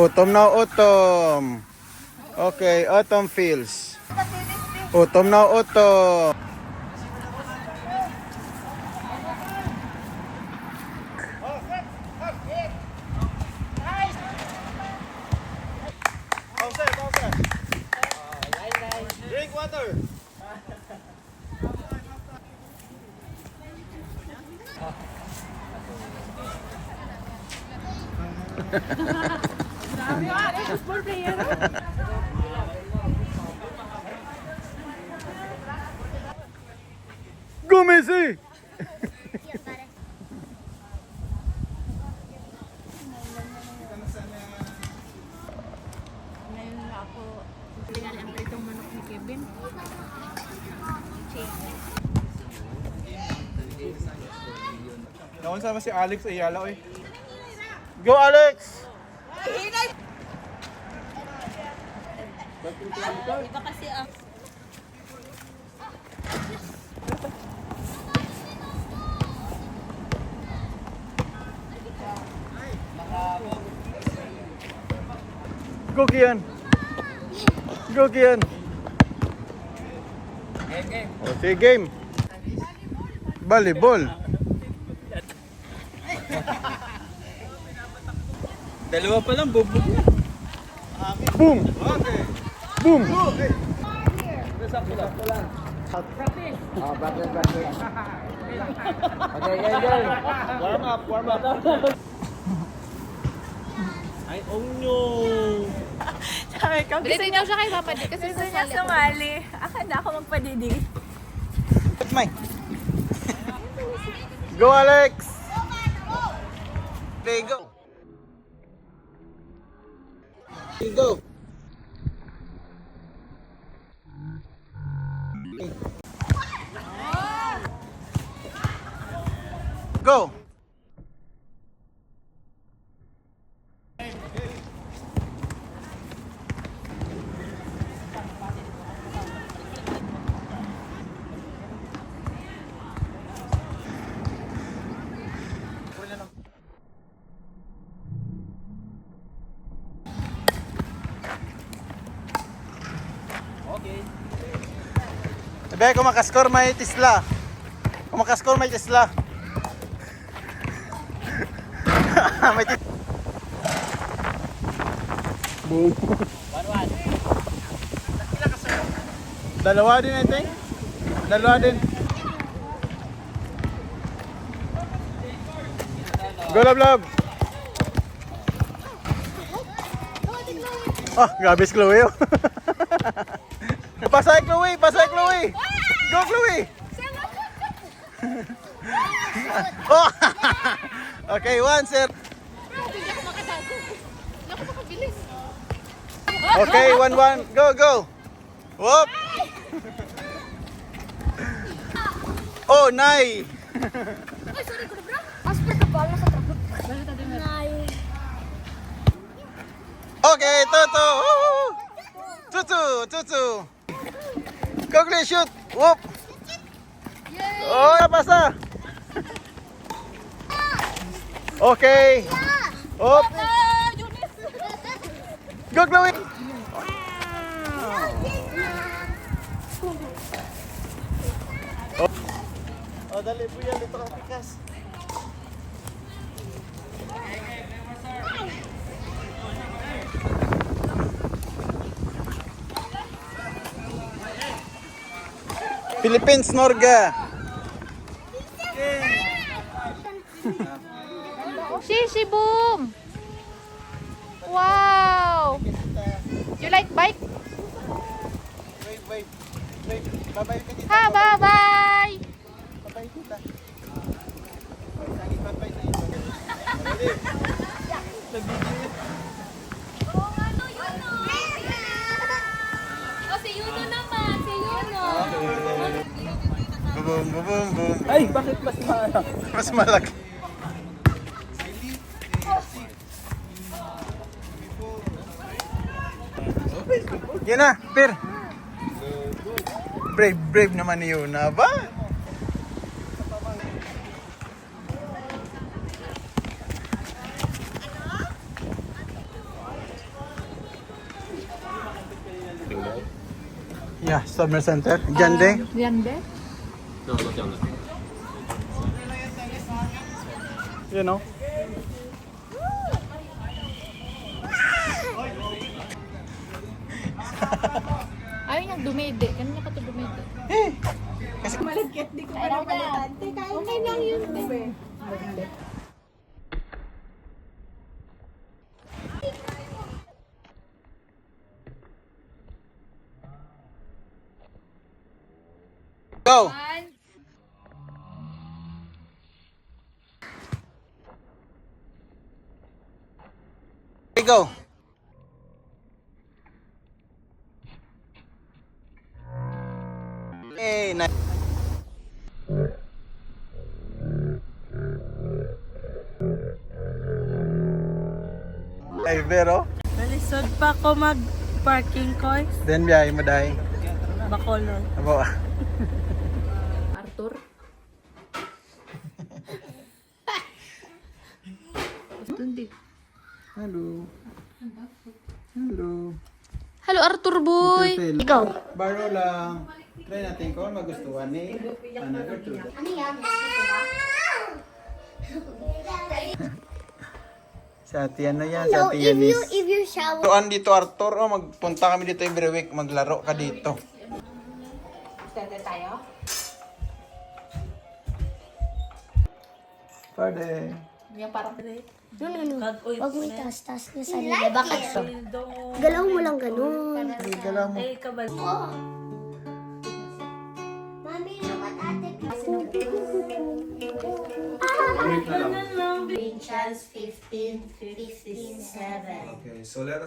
Autumn now, autumn. Okay, autumn feels. Autumn now, autumn. Drink water. Go Messi! Ngayon na ako pinali ang pritong manok ni Kevin. Naon sama si Alex Ayala oy. Go Alex! Iba kasi ang Go Kian! Go Kian! Game. O, sige game. Volleyball. Dalawa pa lang bubog na. Boom! Okay. Boom! Sakto lang. Okay, game. Warm up. Ay, oh no. sabi ko. Bilitin daw siya kay Papa Di kasi Gusto niya sasali ako. sumali. Akala ako magpadidig. May. Go Alex! Play go! Play go! Go! Sabi kung makascore may Tesla. Kung makascore may Tesla. May Tesla. Boom. 1-1. Dalawa din I think. Dalawa din. Go love. Ah, grabe si Chloe. Pasay Chloe! Go Chloe! Oh! Okay, one sir. Hindi ako makatago. Hindi ako makabilis. Okay, 1-1. Go. Whoop! Oh, nay! Ay, sorry ko na bro. Asper ka pala sa trabaho. Okay, Toto! Tutu! Go Chloe, shoot! Whoop! Oh, pasa! Okay! Whoop! Go Chloe! Oh, dali po yan, dito ka pikas. Philippines, Norga. Shishi boom. Wow. You like bike? Wait. Bye-bye ka dito. Ha, bye-bye. Bye-bye kita. Bye-bye na ito. O, si Yuno naman. Si Yuno. Boom. Ay, bakit mas Mas malaki. Yan na, Pir. Brave naman ni Yuna ba? Yeah, Summer Center. Diyan din. Grande? No, not yonder. You know. Ayaw niyang dumede. Kanina pa ito dumede. Eh. Malagkit, di ko pa napalitan. Okay lang yun. Go. Okay, go. Hey, nice. Ay, pero. Nalisod pa ko mag-parking coins. Then, biyay mo dahi. Bacolod. Abo. Arthur? Tundi. Hello. Hello. Hello, Arthur boy! Ikaw? Baro lang. Try natin kung magustuhan ni another two. Ano yan? Sa ati ano yan? Sa No, ati if Yanis. you shower. Tuan dito Arthur, oh, magpunta kami dito every week, maglaro ka dito. tayo? Pwede. Yung parang Kag-uy. Huwag mo itaas-taas niya sa nila. Bakit so? Galaw mo lang ganun. Hindi lang mo. Ay, kabal. Mami, look at ate. Wait na lang. Chance 15, 15, 7. Okay, so let us